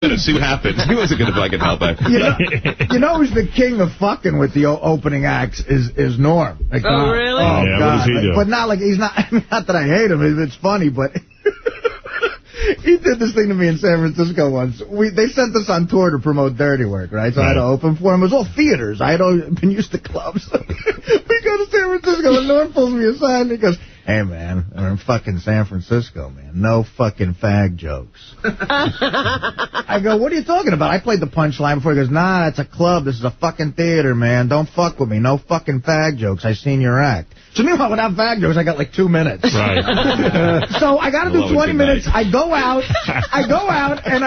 See what happens. He wasn't going to fucking help out. You know who's the king of fucking with the opening acts is Norm. Like, oh, really? Oh, yeah, God. what does he do? But not like, he's not, not that I hate him. It's funny, but he did this thing to me in San Francisco once. They sent us on tour to promote Dirty Work, right? So I had to open for him. It was all theaters. I had been used to clubs. We go to San Francisco, and Norm pulls me aside, and he goes, hey, man, we're in fucking San Francisco, man. No fucking fag jokes. I go, what are you talking about? I played the punchline before. He goes, nah, it's a club. This is a fucking theater, man. Don't fuck with me. No fucking fag jokes. I seen your act. So meanwhile, without fag jokes, I got like 2 minutes. Right. So I got to do 20 minutes. I go out, and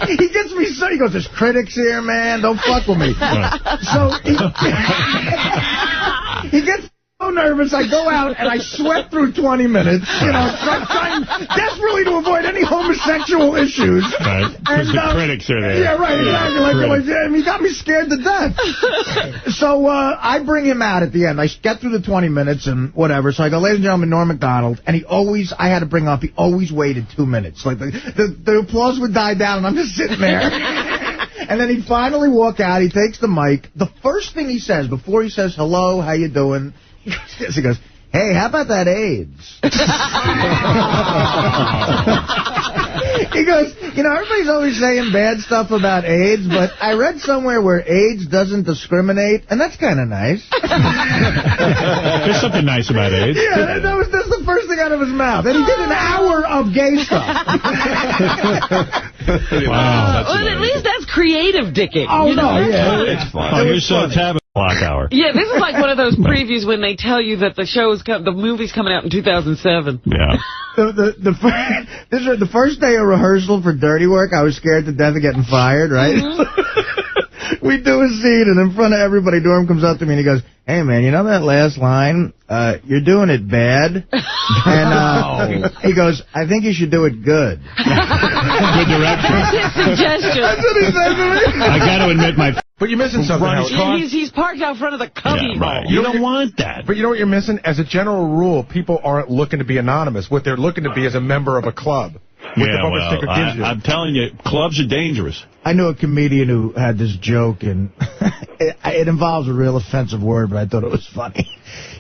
he gets me so, he goes, there's critics here, man. Don't fuck with me. Right. So he gets so nervous, I go out and I sweat through 20 minutes, trying desperately to avoid any homosexual issues. Right, because the critics are there. Yeah, right, exactly. He got me scared to death. So I bring him out at the end. I get through the 20 minutes and whatever. So I go, ladies and gentlemen, Norm Macdonald. And I had to bring up, he always waited 2 minutes. Like the applause would die down and I'm just sitting there. And then he'd finally walk out. He takes the mic. The first thing he says, before he says, hello, how you doing? He goes, hey, how about that AIDS? He goes, everybody's always saying bad stuff about AIDS, but I read somewhere where AIDS doesn't discriminate, and that's kind of nice. There's something nice about AIDS. Yeah, that's the first thing out of his mouth. And he did an hour of gay stuff. Wow. Well, at least that's creative dicking. Oh, no, yeah. It's fun. Oh, here's Tab Clock Hour. Yeah, this is like one of those previews when they tell you that the movie's coming out in 2007. Yeah. The first day of rehearsal for Dirty Work, I was scared to death of getting fired, right? We do a scene, and in front of everybody, Norm comes up to me, and he goes, hey, man, you know that last line? You're doing it bad. And he goes, I think you should do it good. Good direction. That's his suggestion. That's what he said to me. I got to admit, but you're missing something. He's parked out front of the cubby. Yeah, right. You don't want that. But you know what you're missing? As a general rule, people aren't looking to be anonymous. What they're looking to be is a member of a club. I'm telling you, clubs are dangerous. I knew a comedian who had this joke, and it involves a real offensive word, but I thought it was funny.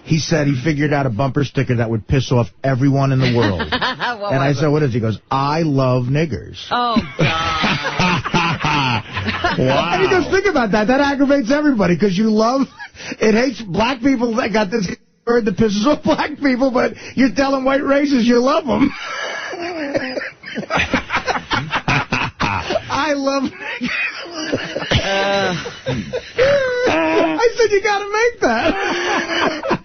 He said he figured out a bumper sticker that would piss off everyone in the world. And I said, what is it? He goes, I love niggers. Oh, God. Wow. And he goes, think about that. That aggravates everybody, because it hates black people that got this word that pisses off black people, but you're telling white races you love them. I love I said, you got to make that.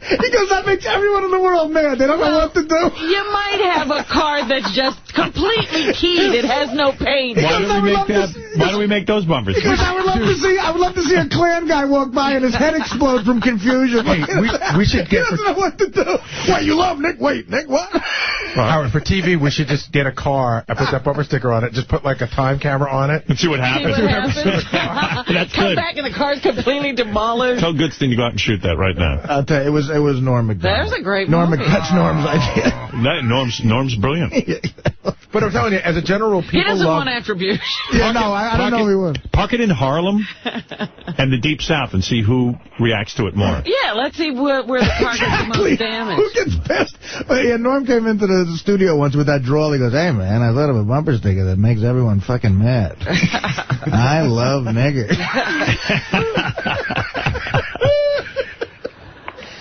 He goes, that makes everyone in the world mad. They don't know what to do. You might have a car that's just completely keyed. It has no paint. Why don't we make those bumpers? Because I would love to see a Klan guy walk by and his head explode from confusion. Hey, we should get... He doesn't know what to do. What, you love Nick? Wait, Nick, what? Howard, for TV, we should just get a car and put that bumper sticker on it. Just put like a time camera on it. And see what happens. That's Come good. back and the car's completely demolished. Tell Goodstein to go out and shoot that right now. I'll tell you, it was Norm Macdonald. There's a great movie. movie. That's Norm's idea. Norm's brilliant. But I'm telling you, as a general, people He doesn't want attribution. Yeah, no, I don't know he would. Park it in Harlem and the Deep South and see who reacts to it more. Yeah, let's see where the car gets the most damage. Who gets pissed? But yeah, Norm came into the studio once with that drawl. He goes, hey, man, I thought of a bumper sticker that makes everyone fucking mad. I love niggers.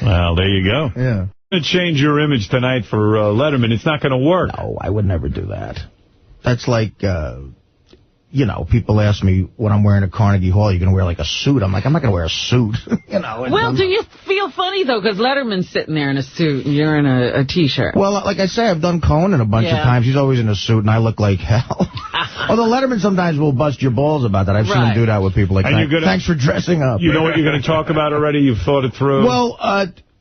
Well, there you go. Yeah. To change your image tonight for Letterman, it's not going to work. No, I would never do that. That's like, people ask me when I'm wearing at Carnegie Hall, you're going to wear like a suit. I'm like, I'm not going to wear a suit. Well, do you feel funny, though, because Letterman's sitting there in a suit and you're in a T-shirt? Well, like I say, I've done Conan a bunch of times. He's always in a suit, and I look like hell. Although Letterman sometimes will bust your balls about that. I've seen him do that with people. Like, thanks for dressing up. You know what you're going to talk about already? You've thought it through? Well,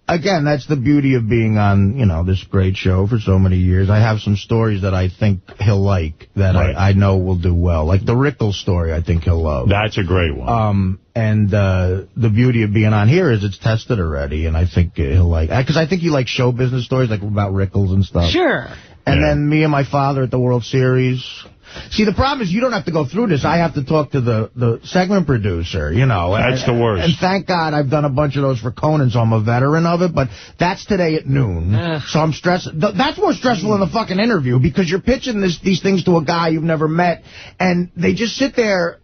again, that's the beauty of being on, this great show for so many years. I have some stories that I think he'll like, that I know will do well. Like the Rickles story, I think he'll love. That's a great one. And the beauty of being on here is it's tested already, and I think he'll like, because I think he likes show business stories, like about Rickles and stuff. Sure. And then me and my father at the World Series. See, the problem is you don't have to go through this. I have to talk to the segment producer, you know. That's the worst. And thank God I've done a bunch of those for Conan, so I'm a veteran of it. But that's today at noon. So I'm stressed. That's more stressful than the fucking interview, because you're pitching these things to a guy you've never met, and they just sit there.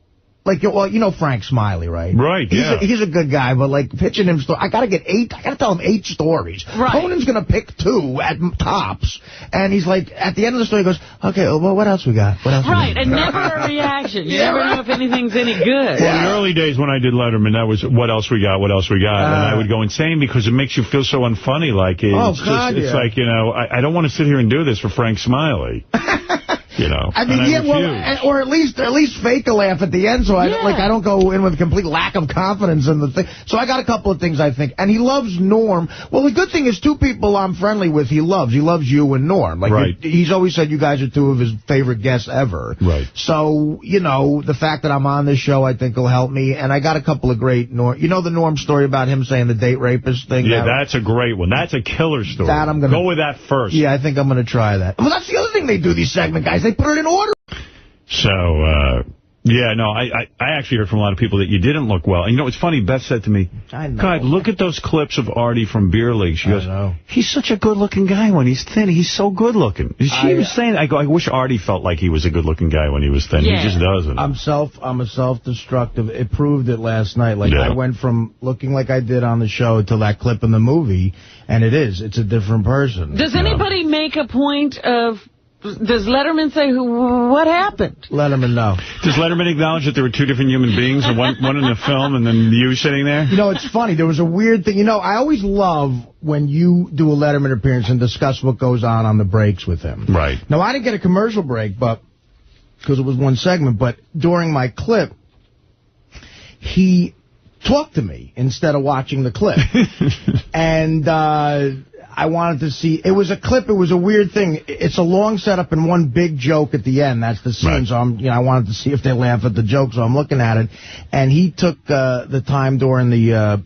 Like, well, you know Frank Smiley, right? Right, yeah. He's a good guy, but, like, pitching him... I got to tell him 8 stories. Right. Conan's going to pick 2 at tops. And he's like, at the end of the story, he goes, okay, well, what else we got? Right, and never a reaction. You never know if anything's any good. Well, in the early days when I did Letterman, that was, what else we got? And I would go insane because it makes you feel so unfunny. Like, it's like, you know, I don't want to sit here and do this for Frank Smiley. You know, I mean, or at least fake a laugh at the end, so I don't go in with a complete lack of confidence in the thing. So I got a couple of things, I think. And he loves Norm. Well, the good thing is 2 people I'm friendly with he loves. He loves you and Norm. Like, he's always said you guys are 2 of his favorite guests ever. Right. So, you know, the fact that I'm on this show, I think, will help me. And I got a couple of great Norm. You know the Norm story about him saying the date rapist thing? Yeah, that's a great one. That's a killer story. That I'm gonna go with that first. Yeah, I think I'm going to try that. Well, that's the other thing they do, these segment guys. They put it in order. So, yeah, no, I actually heard from a lot of people that you didn't look well. And you know, it's funny, Beth said to me, God, look at those clips of Artie from Beer League. She goes, he's such a good-looking guy when he's thin. He's so good-looking. She was saying, I wish Artie felt like he was a good-looking guy when he was thin. Yeah. He just doesn't. I'm a self-destructive. It proved it last night. Like, I went from looking like I did on the show to that clip in the movie, and it's a different person. Does anybody make a point of... Does Letterman say what happened? Letterman, no. Does Letterman acknowledge that there were 2 different human beings, and one in the film and then you sitting there? You know, it's funny. There was a weird thing. You know, I always love when you do a Letterman appearance and discuss what goes on the breaks with him. Right. Now, I didn't get a commercial break, but because it was one segment, but during my clip, he talked to me instead of watching the clip. And... I wanted to see... It was a clip. It was a weird thing. It's a long setup and one big joke at the end. That's the scene. Right. So I wanted to see if they laugh at the joke. So I'm looking at it. And he took the time during the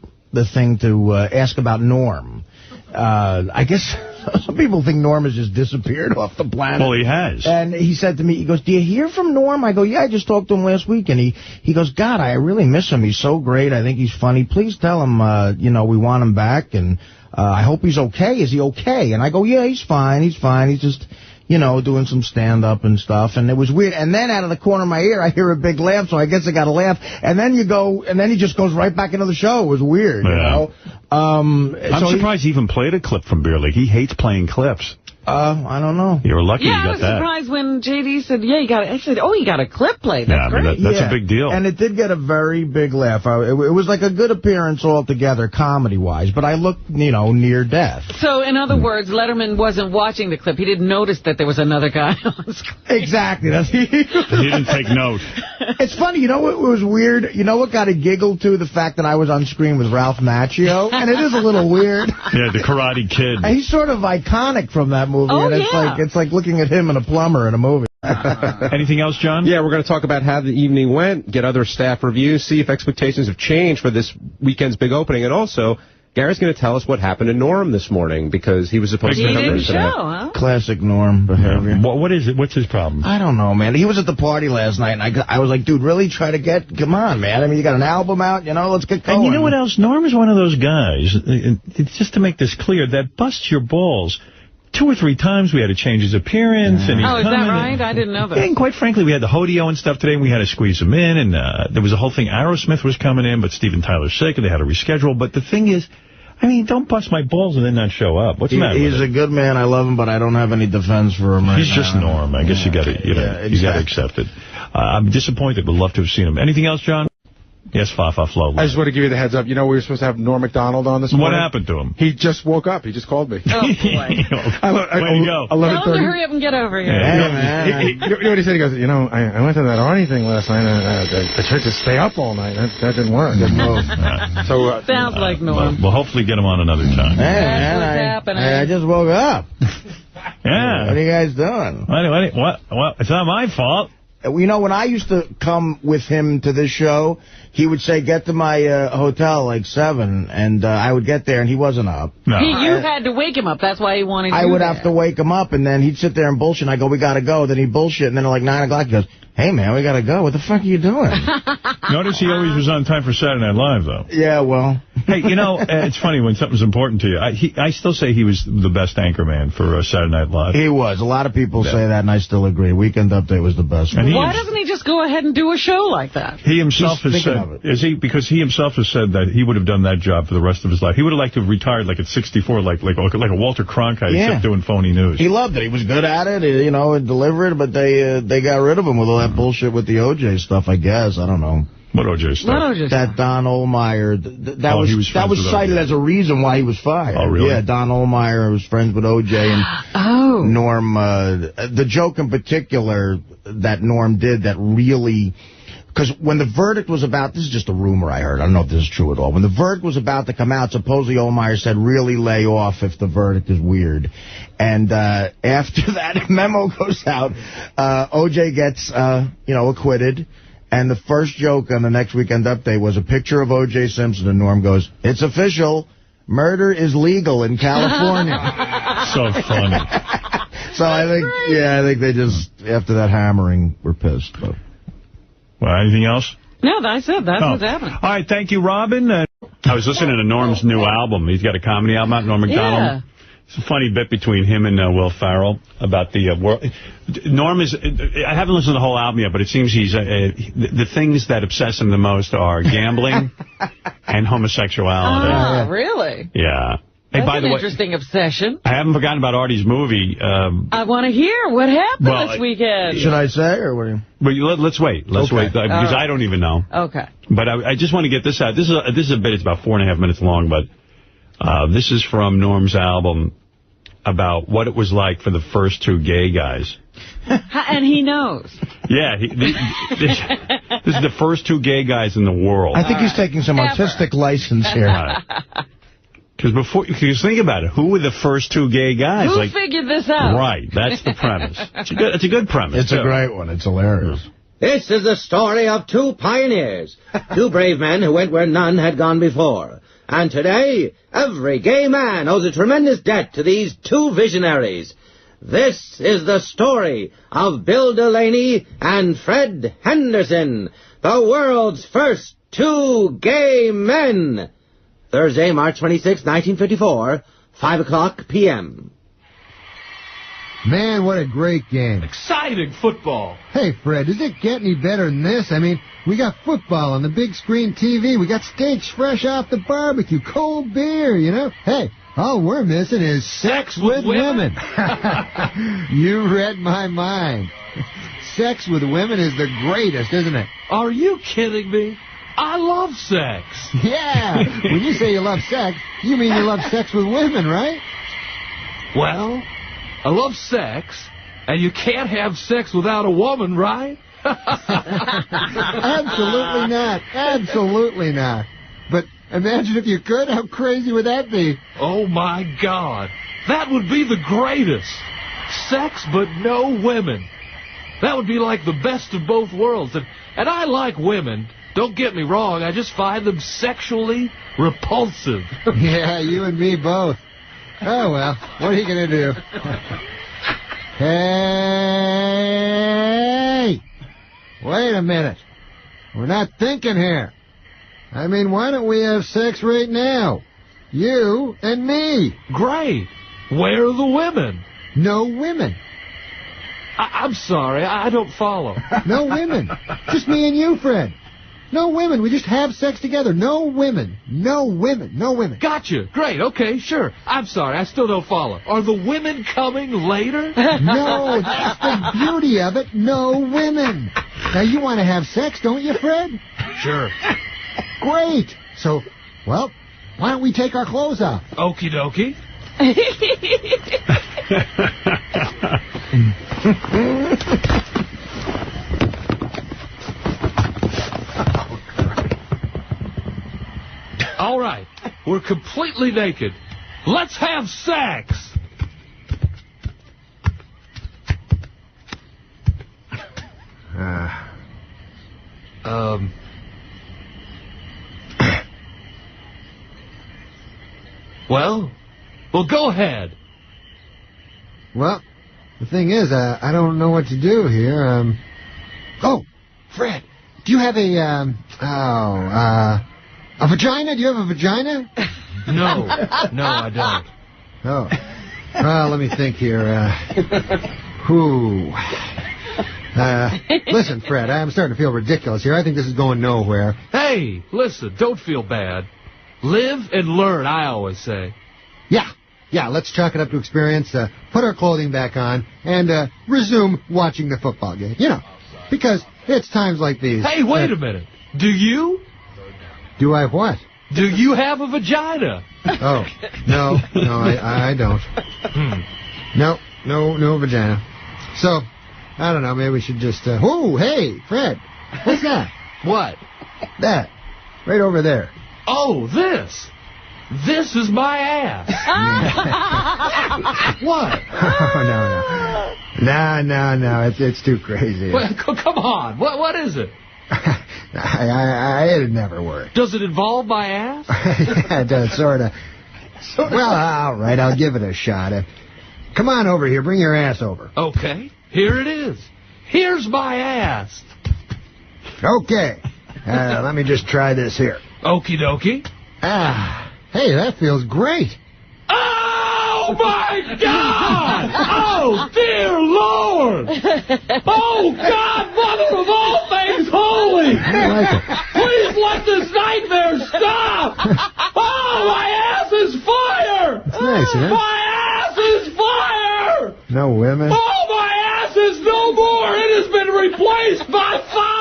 thing to ask about Norm. I guess some people think Norm has just disappeared off the planet. Well, he has. And he said to me, he goes, do you hear from Norm? I go, yeah, I just talked to him last week. And he goes, God, I really miss him. He's so great. I think he's funny. Please tell him, we want him back. And I hope he's okay. Is he okay? And I go, yeah, he's fine. He's fine. He's just, doing some stand-up and stuff. And it was weird. And then out of the corner of my ear, I hear a big laugh, so I guess I got to laugh. And then he just goes right back into the show. It was weird, you know? I'm surprised he even played a clip from Beer League. He hates playing clips. I don't know. You were lucky you got that. Yeah, I was surprised when J.D. said, yeah, you got it. I said, you got a clip played. That's great. That's a big deal. And it did get a very big laugh. It was like a good appearance altogether, comedy-wise, but I looked, near death. So, in other words, Letterman wasn't watching the clip. He didn't notice that there was another guy on screen. Exactly. He didn't take note. It's funny. You know what was weird? You know what got a giggle, too? The fact that I was on screen with Ralph Macchio. And it is a little weird. Yeah, the Karate Kid. And he's sort of iconic from that movie. Oh, and it's like looking at him and a plumber in a movie. Anything else, John? Yeah, we're going to talk about how the evening went, get other staff reviews, see if expectations have changed for this weekend's big opening, and also... Gary's going to tell us what happened to Norm this morning, because he was supposed to come in today. Huh? Classic Norm behavior. What is it? What's his problem? I don't know, man. He was at the party last night, and I was like, dude, really come on, man. I mean, you got an album out, let's get going. And you know what else? Norm is one of those guys, just to make this clear, that busts your balls. 2 or 3 times we had to change his appearance. And is that right? I didn't know that. And quite frankly, we had the Hodeo and stuff today, and we had to squeeze him in. And there was a whole thing. Aerosmith was coming in, but Steven Tyler's sick, and they had to reschedule. But the thing is, I mean, don't bust my balls and then not show up. What's the matter with He's a good man. I love him, but I don't have any defense for him right now. He's just Norm. I guess you got to, you got to accept it. I'm disappointed. Would love to have seen him. Anything else, John? Yes, Fafa Flo. I just want to give you the heads up. We were supposed to have Norm Macdonald on this morning. What happened to him? He just woke up. He just called me. Oh, boy. Way to go. Tell him to hurry up and get over here. You know what he said? He goes, I went to that Arnie thing last night, and I tried to stay up all night. That didn't work. So sounds like Norm. We'll hopefully get him on another time. Hey, man, what's happening. I just woke up. Yeah. What are you guys doing? What? It's not my fault. You know, when I used to come with him to this show, he would say, get to my hotel like 7, and I would get there, and he wasn't up. No. You had to wake him up. That's why he wanted you I would have to wake him up, and then he'd sit there and bullshit, and I go, we got to go. Then he'd bullshit, and then at like 9 o'clock, he goes, hey, man, we got to go. What the fuck are you doing? Notice he always was on time for Saturday Night Live, though. Yeah, well. Hey, you know, it's funny when something's important to you. I still say he was the best anchor man for Saturday Night Live. He was. A lot of people say that, and I still agree. Weekend Update was the best. And why doesn't he just go ahead and do a show like that? He himself has said, because he himself has said that he would have done that job for the rest of his life. He would have liked to have retired like at 64, like a Walter Cronkite, except doing phony news. He loved it. He was good at it, you know, and delivered, but they got rid of him with all that bullshit with the OJ stuff, I guess. I don't know. What OJ stuff? That Don Ohlmeyer. That was cited as a reason why he was fired. Oh, really? Yeah, Don Ohlmeyer was friends with OJ and Norm. The joke in particular that Norm did that really... Because when the verdict was about... This is just a rumor I heard. I don't know if this is true at all. When the verdict was about to come out, supposedly Ohlmeyer said, really lay off if the verdict is weird. And after that memo goes out, OJ gets, acquitted. And the first joke on the next Weekend Update was a picture of O.J. Simpson, and Norm goes, it's official. Murder is legal in California. So funny. So I think they just, after that hammering, were pissed. But. Well, anything else? No, that's it. That's what's happening. All right, thank you, Robin. I was listening to Norm's new album. He's got a comedy album out, Norm Macdonald. Yeah. It's a funny bit between him and Will Ferrell about the world. Norm is... I haven't listened to the whole album yet, but it seems he's... the things that obsess him the most are gambling and homosexuality. Ah, really? Yeah. Hey, That's by the way, interesting obsession. I haven't forgotten about Artie's movie. I want to hear what happened this weekend. Should I say, or what? Let's wait. Let's wait, because I don't even know. Okay. But I just want to get this out. This is a bit. It's about 4.5 minutes long, but this is from Norm's album about what it was like for the first 2 gay guys. And he knows. Yeah, this is the first 2 gay guys in the world. I think he's taking some artistic license here. Because think about it, who were the first 2 gay guys? Who figured this out? Right, that's the premise. It's a good premise. It's a great one. It's hilarious. This is the story of 2 pioneers, 2 brave men who went where none had gone before. And today, every gay man owes a tremendous debt to these 2 visionaries. This is the story of Bill Delaney and Fred Henderson, the world's first 2 gay men. Thursday, March 26, 1954, 5 o'clock p.m. Man, what a great game. Exciting football. Hey, Fred, does it get any better than this? I mean, we got football on the big screen TV. We got steaks fresh off the barbecue, cold beer, you know. Hey, all we're missing is sex with women. You read my mind. Sex with women is the greatest, isn't it? Are you kidding me? I love sex. Yeah. When you say you love sex, you mean you love sex with women, right? Well, I love sex, and you can't have sex without a woman, right? Absolutely not. Absolutely not. But imagine if you could. How crazy would that be? Oh, my God. That would be the greatest. Sex, but no women. That would be like the best of both worlds. And I like women. Don't get me wrong, I just find them sexually repulsive. Yeah, you and me both. Oh, well, what are you going to do? Hey! Wait a minute. We're not thinking here. I mean, why don't we have sex right now? You and me. Great. Where are the women? No women. I'm sorry, I don't follow. No women. Just me and you, Fred. No women. We just have sex together. No women. No women. No women. Gotcha. Great. Okay, sure. I'm sorry. I still don't follow. Are the women coming later? No, that's the beauty of it. No women. Now, you want to have sex, don't you, Fred? Sure. Great. So, well, why don't we take our clothes off? Okie dokie. All right, we're completely naked. Let's have sex. Well, go ahead. Well, the thing is, I don't know what to do here. Oh, Fred, do you have a vagina? Do you have a vagina? No, I don't. Oh. Well, let me think here. Listen, Fred, I'm starting to feel ridiculous here. I think this is going nowhere. Hey, listen, don't feel bad. Live and learn, I always say. Yeah, let's chalk it up to experience, put our clothing back on, and resume watching the football game. You know, because it's times like these. Hey, wait a minute. Do you? Do I what? Do you have a vagina? Oh, no, I don't. No vagina. So, I don't know, maybe we should just... Oh, hey, Fred, what's that? What? That, right over there. Oh, this. This is my ass. What? Oh, no, it's too crazy. Well, come on, what is it? It'd never work. Does it involve my ass? Yeah, it does, sort of. Well, all right, I'll give it a shot. Come on over here. Bring your ass over. Okay, here it is. Here's my ass. Okay. Let me just try this here. Okie dokie. Hey, that feels great. Oh, my God! Oh, dear Lord! Oh, God, Mother of all things holy! I like it. Please let this nightmare stop! Oh, my ass is fire! It's nice, huh? My ass is fire! No women? Oh, my ass is no more! It has been replaced by fire!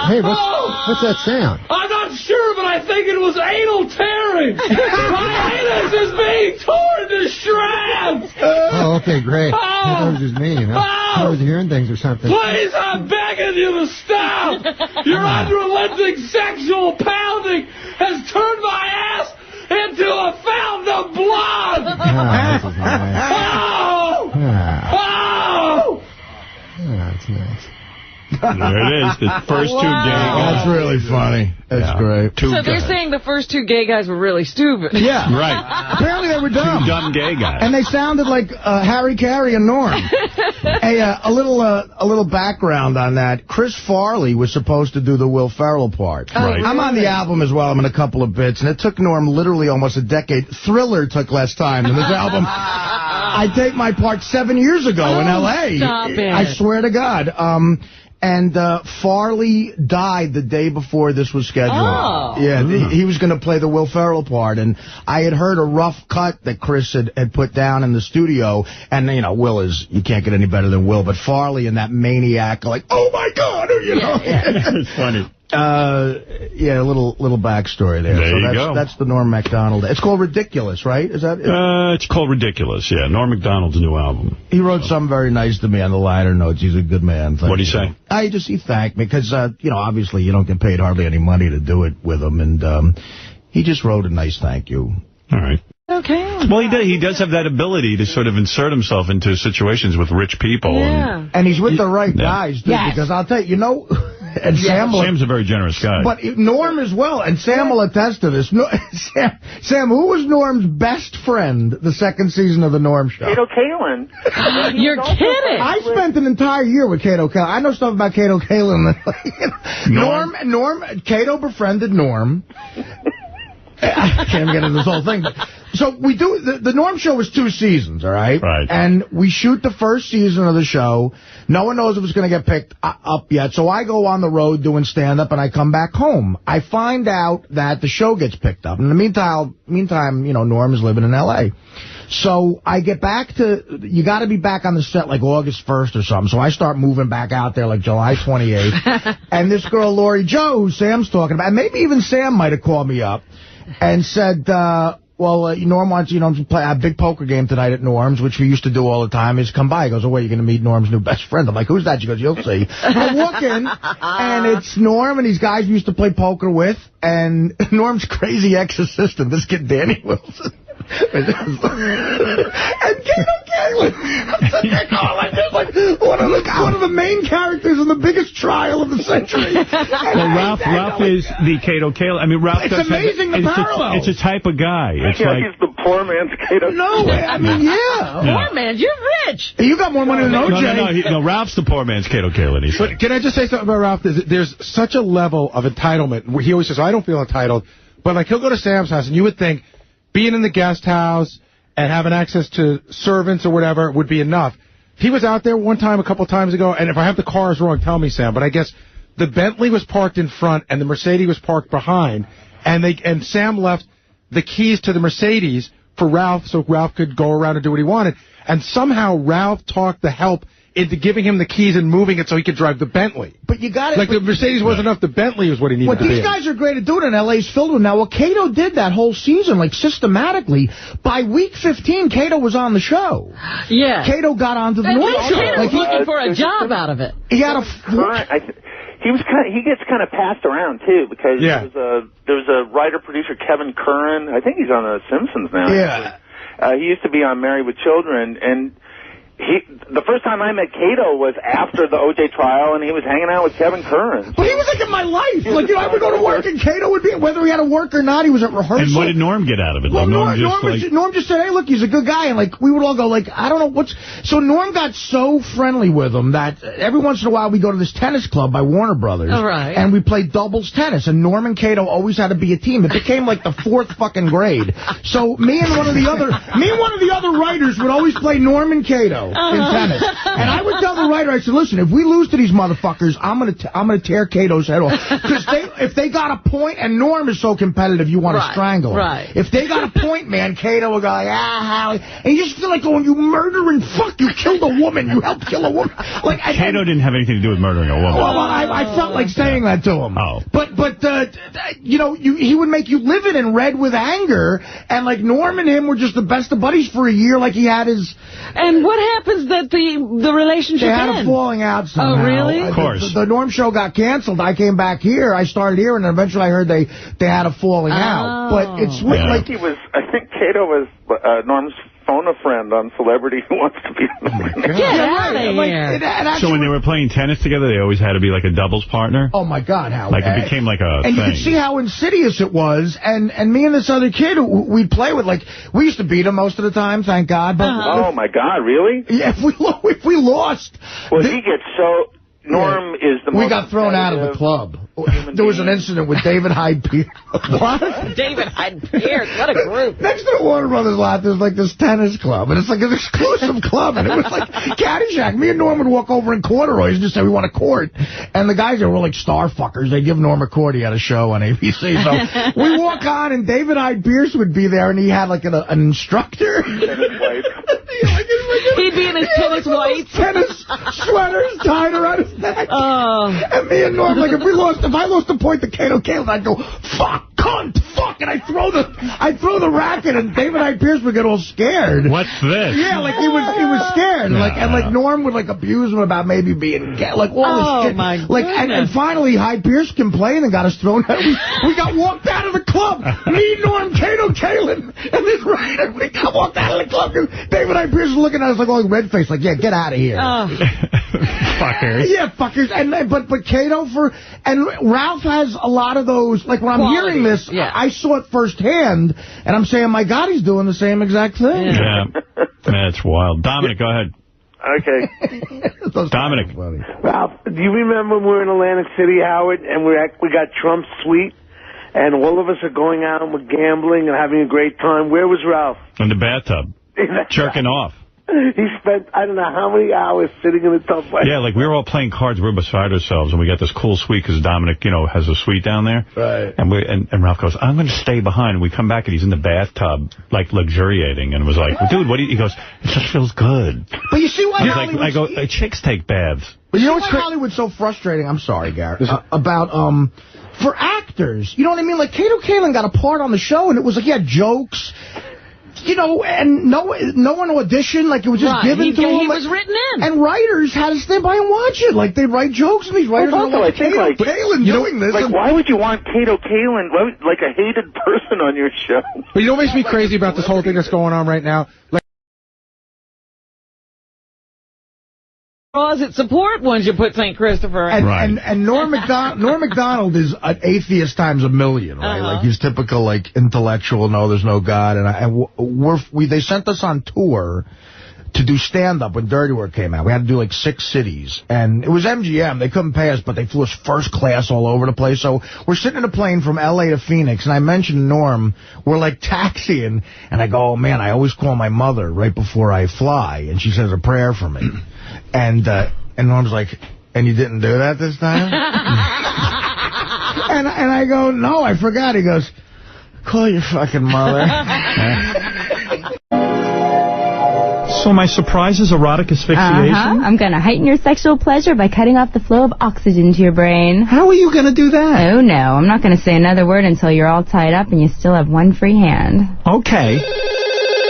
Hey, what's that sound? I'm not sure, but I think it was anal tearing. My anus is being torn to shreds. Oh, okay, great. I thought it was just me, you know. I was hearing things or something. Please, I'm begging you to stop. Your unrelenting sexual pounding has turned my ass into a fountain of blood. This is nice. Oh! That's nice. There it is, the first two gay guys. That's really funny. That's great. So they're saying the first two gay guys were really stupid. Yeah. Right. Apparently they were dumb. Two dumb gay guys. And they sounded like Harry Carey and Norm. Hey, a little background on that. Chris Farley was supposed to do the Will Ferrell part. Right. I'm on the album as well. I'm in a couple of bits. And it took Norm literally almost a decade. Thriller took less time than this album. I take my part 7 years ago in L.A. Stop it. I swear to God. And Farley died the day before this was scheduled. Oh. Yeah, he was going to play the Will Ferrell part, and I had heard a rough cut that Chris had put down in the studio, and, you know, you can't get any better than Will, but Farley and that maniac are like, oh, my God, you know. It's funny. Yeah, a little backstory there. There you go. That's the Norm Macdonald. It's called Ridiculous, right? Is that it? It's called Ridiculous, yeah. Norm Macdonald's new album. He wrote something very nice to me on the liner notes. He's a good man. What'd he say? He thanked me because, you know, obviously you don't get paid hardly any money to do it with him. And he just wrote a nice thank you. All right. Okay. Well, he does have that ability to sort of insert himself into situations with rich people. Yeah. And he's with the right guys, too, because I'll tell you, and Sam's a very generous guy. But Norm as well, and Sam will attest to this. Sam, who was Norm's best friend the second season of the Norm Show? Kato Kalin. You're kidding. I spent an entire year with Kato Kalin. I know stuff about Kato Kalin. Norm, Kato befriended Norm. I can't get into this whole thing. So we do, the Norm Show was 2 seasons, all right? Right. And we shoot the first season of the show. No one knows if it's going to get picked up yet. So I go on the road doing stand-up, and I come back home. I find out that the show gets picked up. In the meantime, you know, Norm is living in L.A. So I get back you got to be back on the set like August 1st or something. So I start moving back out there like July 28th. And this girl, Lori Jo, who Sam's talking about, and maybe even Sam might have called me up and said, Norm wants, to play a big poker game tonight at Norm's, which we used to do all the time. He's come by. He goes, oh, wait, you're going to meet Norm's new best friend. I'm like, who's that? She goes, you'll see. I walk in, and it's Norm and these guys we used to play poker with, and Norm's crazy ex-assistant, this kid Danny Wilson. And Kato Kalin. One of the main characters in the biggest trial of the century. Well, Ralph is the Kato Kalin. I mean, Ralph. It's amazing the parallel. It's a type of guy. It's yeah, like he's the poor man's Kato. No, I mean, yeah. Poor man, you're rich. You got more money than OJ. No, Ralph's the poor man's Kato Kalin. But can I just say something about Ralph? There's such a level of entitlement. He always says, I don't feel entitled. But, like, he'll go to Sam's house, and you would think being in the guest house and having access to servants or whatever would be enough. He was out there one time, a couple times ago, and if I have the cars wrong, tell me, Sam, but I guess the Bentley was parked in front and the Mercedes was parked behind, and Sam left the keys to the Mercedes for Ralph so Ralph could go around and do what he wanted. And somehow Ralph talked the help into giving him the keys and moving it so he could drive the Bentley. But you got it. Like, the Mercedes wasn't enough. The Bentley was what he needed to be. These guys are great at doing it, and L.A.'s filled with them. Now, what Kato did that whole season, like, systematically, by week 15, Kato was on the show. Yeah. Kato got onto the Norm show. Kato was looking for a job out of it. He had he gets kind of passed around, too, because there was a writer-producer, Kevin Curran. I think he's on The Simpsons now. Yeah. He used to be on Married with Children, and the first time I met Kato was after the O.J. trial, and he was hanging out with Kevin Curran. But he was like in my life. Like, I would go to work, and Kato would be, whether he had to work or not, he was at rehearsal. And what did Norm get out of it? Well, Like, Norm just said, hey, look, he's a good guy. And, like, we would all go, like, I don't know what's... So Norm got so friendly with him that every once in a while we go to this tennis club by Warner Brothers. All right. And we play doubles tennis. And Norm and Kato always had to be a team. It became, like, the 4th fucking grade. So me and one of the other writers would always play Norm and Kato in tennis. And I would tell the writer, I said, listen, if we lose to these motherfuckers, I'm gonna tear Kato's head off. Because if they got a point, and Norm is so competitive, you want to strangle him. Right. If they got a point, man, Kato would go like, Howie. And you just feel like going, you murdering fuck, you killed a woman, you helped kill a woman. Like, Kato didn't have anything to do with murdering a woman. Well, I felt like saying that to him. Oh. But you know, he would make you livid and red with anger, and like Norm and him were just the best of buddies for a year, like he had his... And what happens that the relationship They had ends? a falling out somehow. Oh, really? Of course. The Norm show got canceled. I came back here. I started here, and then eventually I heard they had a falling out. But it's like... I think Kato was Norm's phone-a-friend on Celebrity Who Wants to Be a Millionaire. Get out of here. So when they were playing tennis together, they always had to be like a doubles partner? Oh, my God, how Like, it became like a thing. And you could see how insidious it was. And me and this other kid we'd play with, like, we used to beat him most of the time, thank God. But Oh, my God, really? Yeah, if we lost... Well, he gets so... Norm is the most... We got thrown out of the club. There was an incident with David Hyde Pierce. What? David Hyde Pierce, what a group. Next to the Warner Brothers lot, there's like this tennis club, and it's like an exclusive club, and it was like Caddyshack. Me and Norm would walk over in corduroys and just say, we want a court. And the guys there were like star fuckers. They give Norm a court. He had a show on ABC. So we walk on, and David Hyde Pierce would be there, and he had like an instructor. He'd be in his tennis whites. Tennis sweaters tied around his neck. And me and Norm, like, if I lost a point to Kato Kalin, I'd go, fuck, cunt, fuck, and I'd throw the racket, and David Hyde Pierce would get all scared. What's this? Yeah, like he was scared. Like Norm would like abuse him about maybe being gay, like all this shit. My like, and finally Hyde Pierce complained and got us thrown out. We got walked out of the club. Me, Norm, Kato Kalin, and this writer, we got walked out of the club. David Hyde Pierce was looking at us like all red faced, like, yeah, get out of here. Fuckers. Yeah, fuckers. And but Kato and Ralph has a lot of those. Like when I'm hearing this, I saw it firsthand, and I'm saying, my God, he's doing the same exact thing. Yeah, that's wild. Dominic, go ahead. Okay. Dominic. Ralph, do you remember when we were in Atlantic City, Howard, and we got Trump's suite, and all of us are going out and we're gambling and having a great time? Where was Ralph? In the bathtub. Jerking off. He spent, I don't know how many hours sitting in the tub. Yeah, like we were all playing cards. We were beside ourselves, and we got this cool suite because Dominic, has a suite down there. Right. And Ralph goes, I'm going to stay behind. And we come back, and he's in the bathtub, like, luxuriating. And was like, dude, what do you... He goes, it just feels good. But you see why Hollywood... I go, chicks take baths. But you know what's Hollywood's so frustrating? I'm sorry, Garrett. About, for actors, you know what I mean? Like, Kato Kalin got a part on the show, and it was like he had jokes... and no one auditioned, like it was just given to him. He was written in. And writers had to stand by and watch it. Like, they write jokes, and these writers are like, Kato Kalin doing this. Like, why would you want Kato Kalin, like a hated person on your show? But you know what makes me crazy about this whole thing that's going on right now? Like, closet support once you put St. Christopher in. And Norm Macdonald is an atheist times a million, right? Like, he's typical, like, intellectual, no, there's no God. And they sent us on tour to do stand-up when Dirty Work came out. We had to do, like, 6 cities. And it was MGM. They couldn't pay us, but they flew us first class all over the place. So we're sitting in a plane from L.A. to Phoenix, and I mentioned Norm. We're, like, taxiing. And I go, oh, man, I always call my mother right before I fly. And she says a prayer for me. And Norm's like, and you didn't do that this time? and I go, no, I forgot. He goes, call your fucking mother. So my surprise is erotic asphyxiation? I'm going to heighten your sexual pleasure by cutting off the flow of oxygen to your brain. How are you going to do that? Oh, no. I'm not going to say another word until you're all tied up and you still have one free hand. Okay.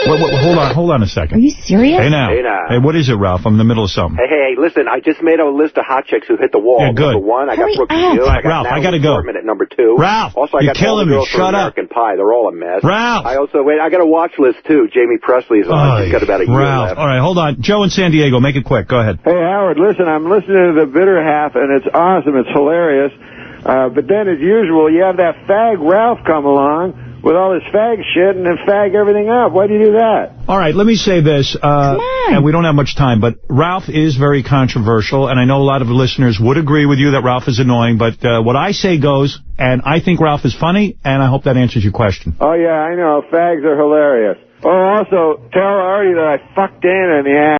Hold on a second. Are you serious? Hey, now. Hey, what is it, Ralph? I'm in the middle of something. Hey, listen, I just made a list of hot chicks who hit the wall. Yeah, good. Number 1, I got Brooke Shields. Right, Ralph, I got to go. At number 2. Ralph, also, I you're got killing me. Shut up. American Pie. They're all a mess. Ralph. I got a watch list, too. Jamie Presley's on. She's got about a year left. All right, hold on. Joe in San Diego, make it quick. Go ahead. Hey, Howard, listen, I'm listening to the bitter half, and it's awesome. It's hilarious. But then, as usual, you have that fag Ralph come along with all this fag shit and then fag everything up. Why do you do that? All right, let me say this, and we don't have much time, but Ralph is very controversial, and I know a lot of listeners would agree with you that Ralph is annoying, but what I say goes, and I think Ralph is funny, and I hope that answers your question. Oh, yeah, I know. Fags are hilarious. Oh, also, tell Artie that I fucked Dana in the ass.